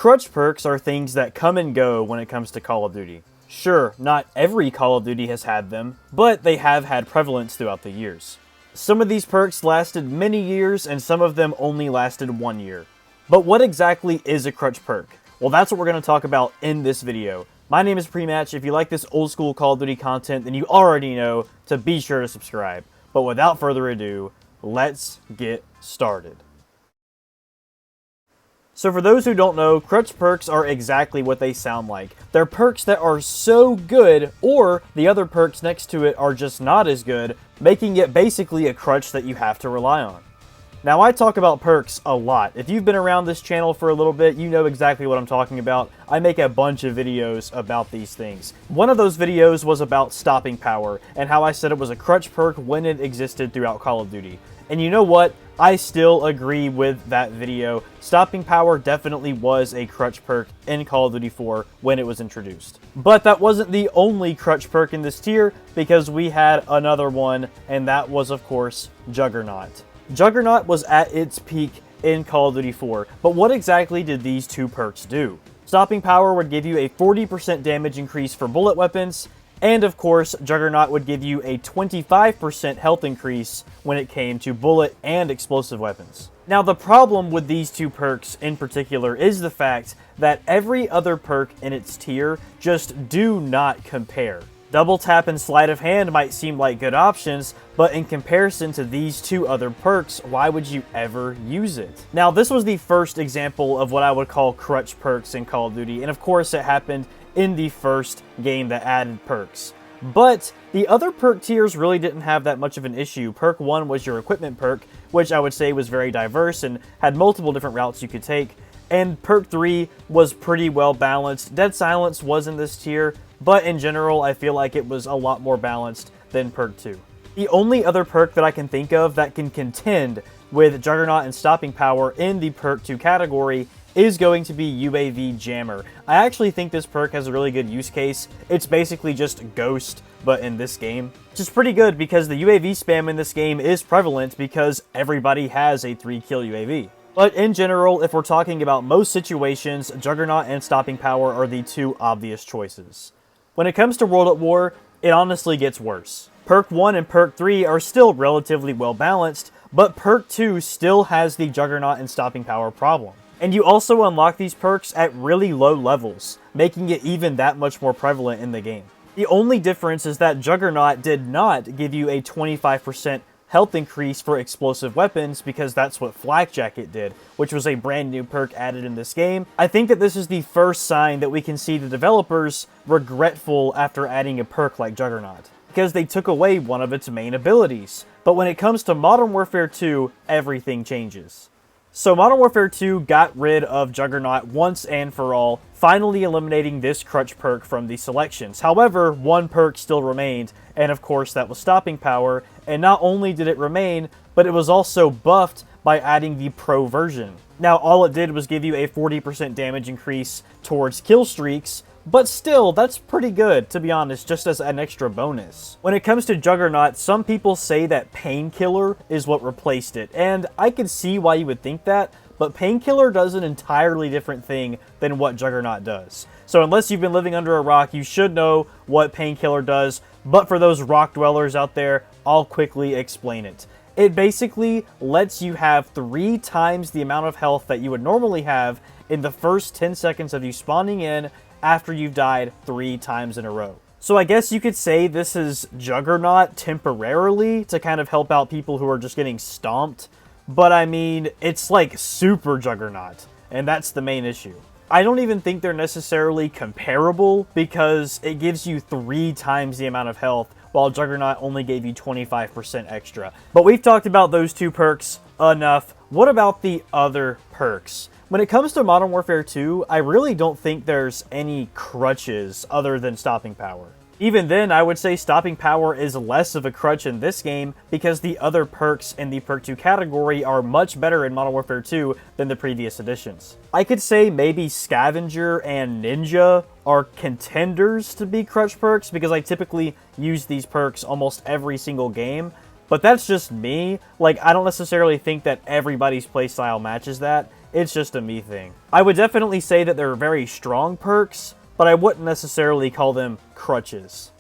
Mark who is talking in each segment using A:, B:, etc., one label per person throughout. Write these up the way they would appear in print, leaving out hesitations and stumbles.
A: Crutch perks are things that come and go when it comes to Call of Duty. Sure, not every Call of Duty has had them, but they have had prevalence throughout the years. Some of these perks lasted many years, and some of them only lasted 1 year. But what exactly is a Crutch perk? Well, that's what we're going to talk about in this video. My name is Prematch. If you like this old school Call of Duty content, then you already know to be sure to subscribe. But without further ado, let's get started. So for those who don't know, Crutch perks are exactly what they sound like. They're perks that are so good, or the other perks next to it are just not as good, making it basically a crutch that you have to rely on. Now, I talk about perks a lot. If you've been around this channel for a little bit, you know exactly what I'm talking about. I make a bunch of videos about these things. One of those videos was about stopping power, and how I said it was a crutch perk when it existed throughout Call of Duty. And you know what? I still agree with that video. Stopping power definitely was a crutch perk in Call of Duty 4 when it was introduced. But that wasn't the only crutch perk in this tier, because we had another one, and that was, of course, Juggernaut. Juggernaut was at its peak in Call of Duty 4, but what exactly did these two perks do? Stopping power would give you a 40% damage increase for bullet weapons, and of course, Juggernaut would give you a 25% health increase when it came to bullet and explosive weapons. Now, the problem with these two perks in particular is the fact that every other perk in its tier just do not compare. Double tap and sleight of hand might seem like good options, but in comparison to these two other perks, why would you ever use it? Now, this was the first example of what I would call crutch perks in Call of Duty, and of course it happened in the first game that added perks. But the other perk tiers really didn't have that much of an issue. Perk 1 was your equipment perk, which I would say was very diverse and had multiple different routes you could take. And perk 3 was pretty well balanced. Dead Silence was in this tier, but in general I feel like it was a lot more balanced than perk 2. The only other perk that I can think of that can contend with Juggernaut and Stopping Power in the perk 2 category is going to be UAV Jammer. I actually think this perk has a really good use case. It's basically just Ghost, but in this game, which is pretty good because the UAV spam in this game is prevalent because everybody has a 3-kill UAV. But in general, if we're talking about most situations, Juggernaut and Stopping Power are the two obvious choices. When it comes to World at War, it honestly gets worse. Perk 1 and Perk 3 are still relatively well balanced, but Perk 2 still has the Juggernaut and Stopping Power problem. And you also unlock these perks at really low levels, making it even that much more prevalent in the game. The only difference is that Juggernaut did not give you a 25% health increase for explosive weapons because that's what Flak Jacket did, which was a brand new perk added in this game. I think that this is the first sign that we can see the developers regretful after adding a perk like Juggernaut, because they took away one of its main abilities. But when it comes to Modern Warfare 2, everything changes. So Modern Warfare 2 got rid of Juggernaut once and for all, finally eliminating this crutch perk from the selections. However, one perk still remained, and of course that was Stopping Power, and not only did it remain, but it was also buffed by adding the Pro version. Now, all it did was give you a 40% damage increase towards kill streaks, but still, that's pretty good, to be honest, just as an extra bonus. When it comes to Juggernaut, some people say that Painkiller is what replaced it, and I can see why you would think that, but Painkiller does an entirely different thing than what Juggernaut does. So unless you've been living under a rock, you should know what Painkiller does, but for those rock dwellers out there, I'll quickly explain it. It basically lets you have 3 times the amount of health that you would normally have in the first 10 seconds of you spawning in after you've died 3 times in a row. So I guess you could say this is Juggernaut temporarily to kind of help out people who are just getting stomped. But I mean, it's like super Juggernaut, and that's the main issue. I don't even think they're necessarily comparable because it gives you 3 times the amount of health while Juggernaut only gave you 25% extra. But we've talked about those two perks enough. What about the other perks? When it comes to Modern Warfare 2, I really don't think there's any crutches other than Stopping Power. Even then, I would say Stopping Power is less of a crutch in this game because the other perks in the Perk 2 category are much better in Modern Warfare 2 than the previous editions. I could say maybe Scavenger and Ninja are contenders to be crutch perks because I typically use these perks almost every single game, but that's just me. Like, I don't necessarily think that everybody's playstyle matches that. It's just a me thing. I would definitely say that they're very strong perks, but I wouldn't necessarily call them crutches.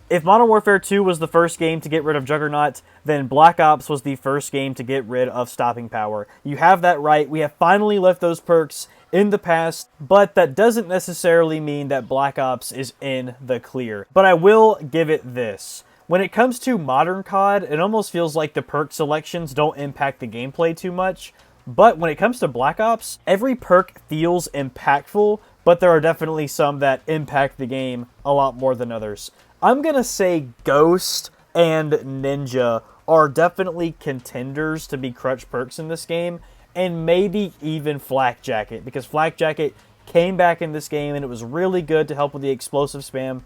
A: If Modern Warfare 2 was the first game to get rid of Juggernaut, then Black Ops was the first game to get rid of Stopping Power. You have that right. We have finally left those perks in the past, but that doesn't necessarily mean that Black Ops is in the clear. But I will give it this. When it comes to Modern COD, it almost feels like the perk selections don't impact the gameplay too much. But when it comes to Black Ops, every perk feels impactful, but there are definitely some that impact the game a lot more than others. I'm going to say Ghost and Ninja are definitely contenders to be crutch perks in this game, and maybe even Flak Jacket, because Flak Jacket came back in this game and it was really good to help with the explosive spam,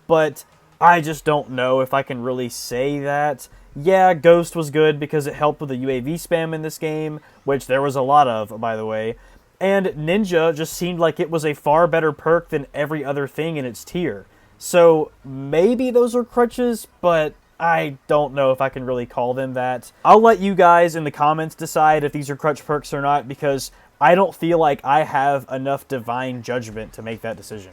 A: but I just don't know if I can really say that. Yeah, Ghost was good because it helped with the UAV spam in this game, which there was a lot of, by the way, and Ninja just seemed like it was a far better perk than every other thing in its tier. So maybe those are crutches, but I don't know if I can really call them that. I'll let you guys in the comments decide if these are crutch perks or not, because I don't feel like I have enough divine judgment to make that decision.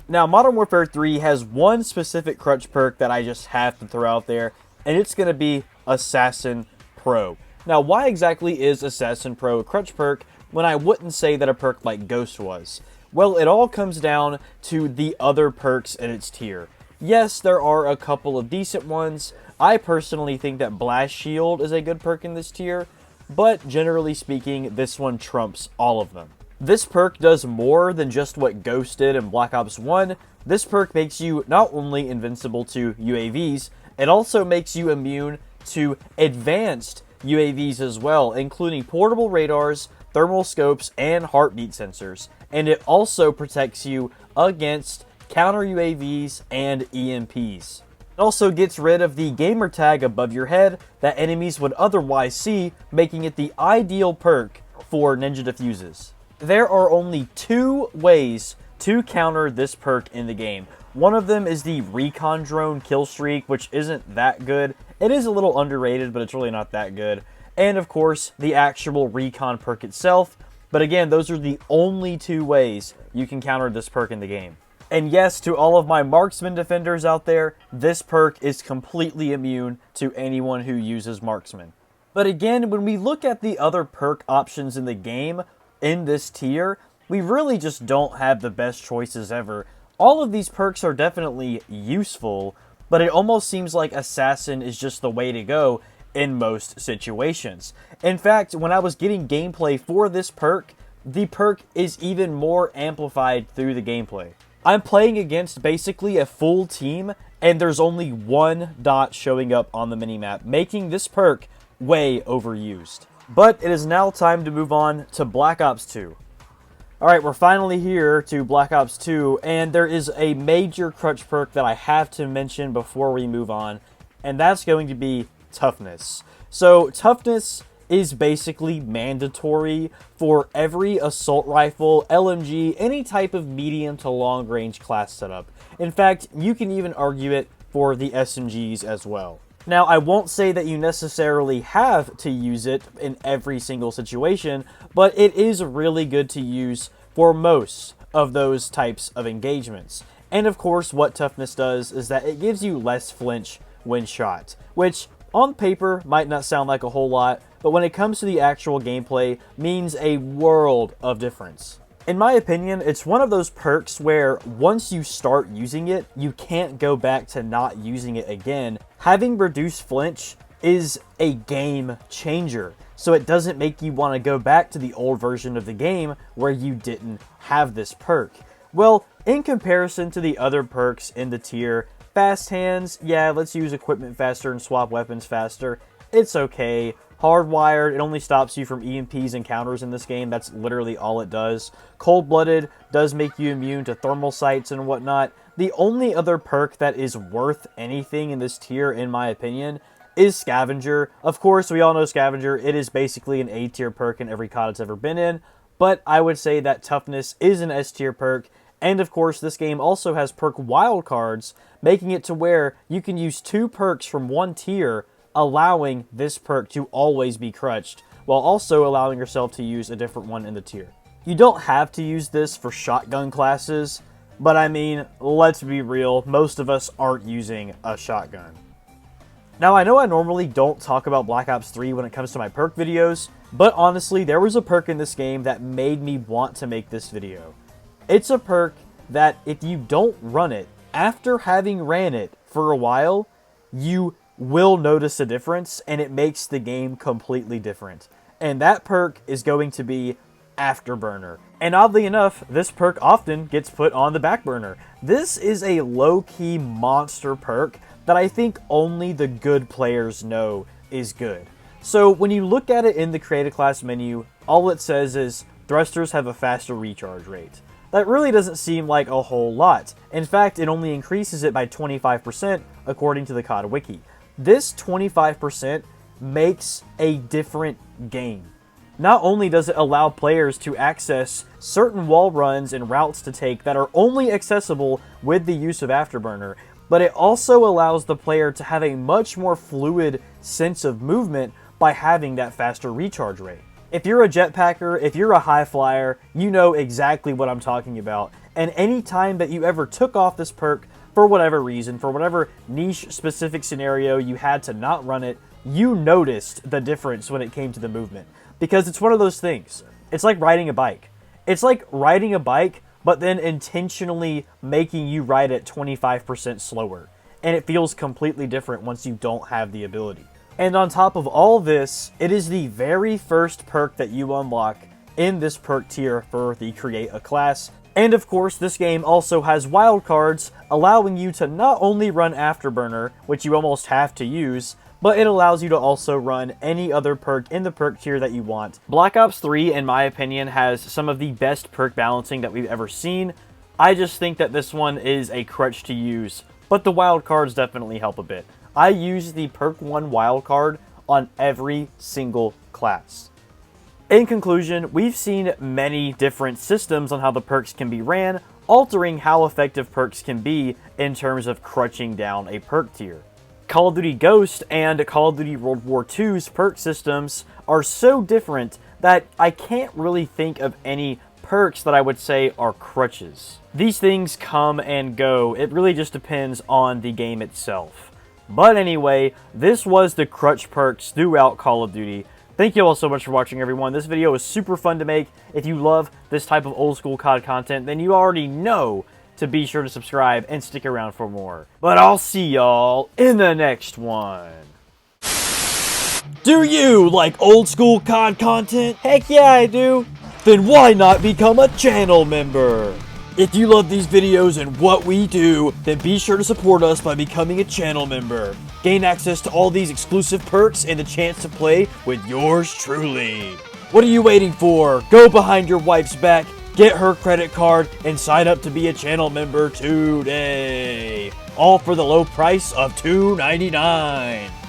A: Now, Modern Warfare 3 has one specific crutch perk that I just have to throw out there, and it's going to be Assassin Pro. Now, why exactly is Assassin Pro a crutch perk when I wouldn't say that a perk like Ghost was? Well, it all comes down to the other perks in its tier. Yes, there are a couple of decent ones. I personally think that Blast Shield is a good perk in this tier, but generally speaking, this one trumps all of them. This perk does more than just what Ghost did in Black Ops 1. This perk makes you not only invincible to UAVs, it also makes you immune to advanced UAVs as well, including portable radars, thermal scopes, and heartbeat sensors. And it also protects you against counter UAVs and EMPs. It also gets rid of the gamer tag above your head that enemies would otherwise see, making it the ideal perk for Ninja Diffuses. There are only 2 ways to counter this perk in the game. One of them is the Recon Drone Kill Streak, which isn't that good. It is a little underrated, but it's really not that good. And of course, the actual Recon perk itself. But again, those are the only 2 ways you can counter this perk in the game. And yes, to all of my Marksman defenders out there, this perk is completely immune to anyone who uses Marksman. But again, when we look at the other perk options in the game, in this tier, we really just don't have the best choices ever. All of these perks are definitely useful, but it almost seems like Assassin is just the way to go in most situations. In fact, when I was getting gameplay for this perk, the perk is even more amplified through the gameplay. I'm playing against basically a full team, and there's only 1 dot showing up on the minimap, making this perk way overused. But it is now time to move on to Black Ops 2. Alright, we're finally here to Black Ops 2, and there is a major crutch perk that I have to mention before we move on, and that's going to be Toughness. So, Toughness is basically mandatory for every assault rifle, LMG, any type of medium to long range class setup. In fact, you can even argue it for the SMGs as well. Now, I won't say that you necessarily have to use it in every single situation, but it is really good to use for most of those types of engagements. And of course, what Toughness does is that it gives you less flinch when shot, which on paper might not sound like a whole lot, but when it comes to the actual gameplay, means a world of difference. In my opinion, it's one of those perks where once you start using it, you can't go back to not using it again. Having reduced flinch is a game changer, so it doesn't make you want to go back to the old version of the game where you didn't have this perk. Well, in comparison to the other perks in the tier, Fast Hands, yeah, let's use equipment faster and swap weapons faster. It's okay. Hardwired, it only stops you from EMPs and counters in this game. That's literally all it does. Cold-Blooded does make you immune to thermal sights and whatnot. The only other perk that is worth anything in this tier, in my opinion, is Scavenger. Of course, we all know Scavenger. It is basically an A tier perk in every COD it's ever been in. But I would say that Toughness is an S tier perk. And of course, this game also has perk wildcards, making it to where you can use 2 perks from one tier, allowing this perk to always be crutched. while also allowing yourself to use a different one in the tier. You don't have to use this for shotgun classes, but I mean, let's be real, most of us aren't using a shotgun. Now, I know I normally don't talk about Black Ops 3 when it comes to my perk videos, but honestly, there was a perk in this game that made me want to make this video. It's a perk that if you don't run it, after having ran it for a while, you will notice a difference, and it makes the game completely different. And that perk is going to be Afterburner. And oddly enough, this perk often gets put on the back burner. This is a low-key monster perk that I think only the good players know is good. So when you look at it in the Create a Class menu, all it says is thrusters have a faster recharge rate. That really doesn't seem like a whole lot. In fact, it only increases it by 25% according to the COD Wiki. This 25% makes a different game. Not only does it allow players to access certain wall runs and routes to take that are only accessible with the use of Afterburner, but it also allows the player to have a much more fluid sense of movement by having that faster recharge rate. If you're a jetpacker, if you're a high flyer, you know exactly what I'm talking about. And any time that you ever took off this perk, for whatever reason, for whatever niche specific scenario you had to not run it, you noticed the difference when it came to the movement. Because it's one of those things. It's like riding a bike. It's like riding a bike, but then intentionally making you ride at 25% slower. And it feels completely different once you don't have the ability. And on top of all this, it is the very first perk that you unlock in this perk tier for the Create a Class. And of course, this game also has wildcards, allowing you to not only run Afterburner, which you almost have to use, but it allows you to also run any other perk in the perk tier that you want. Black Ops 3, in my opinion, has some of the best perk balancing that we've ever seen. I just think that this one is a crutch to use, but the wildcards definitely help a bit. I use the perk 1 wildcard on every single class. In conclusion, we've seen many different systems on how the perks can be ran, altering how effective perks can be in terms of crutching down a perk tier. Call of Duty Ghost and Call of Duty World War II's perk systems are so different that I can't really think of any perks that I would say are crutches. These things come and go. It really just depends on the game itself. But anyway, this was the crutch perks throughout Call of Duty. Thank you all so much for watching, everyone. This video was super fun to make. If you love this type of old school COD content, then you already know to be sure to subscribe and stick around for more. But I'll see y'all in the next one. Do you like old school COD content? Heck yeah, I do. Then why not become a channel member? If you love these videos and what we do, then be sure to support us by becoming a channel member. Gain access to all these exclusive perks and the chance to play with yours truly. What are you waiting for? Go behind your wife's back, get her credit card, and sign up to be a channel member today. All for the low price of $2.99.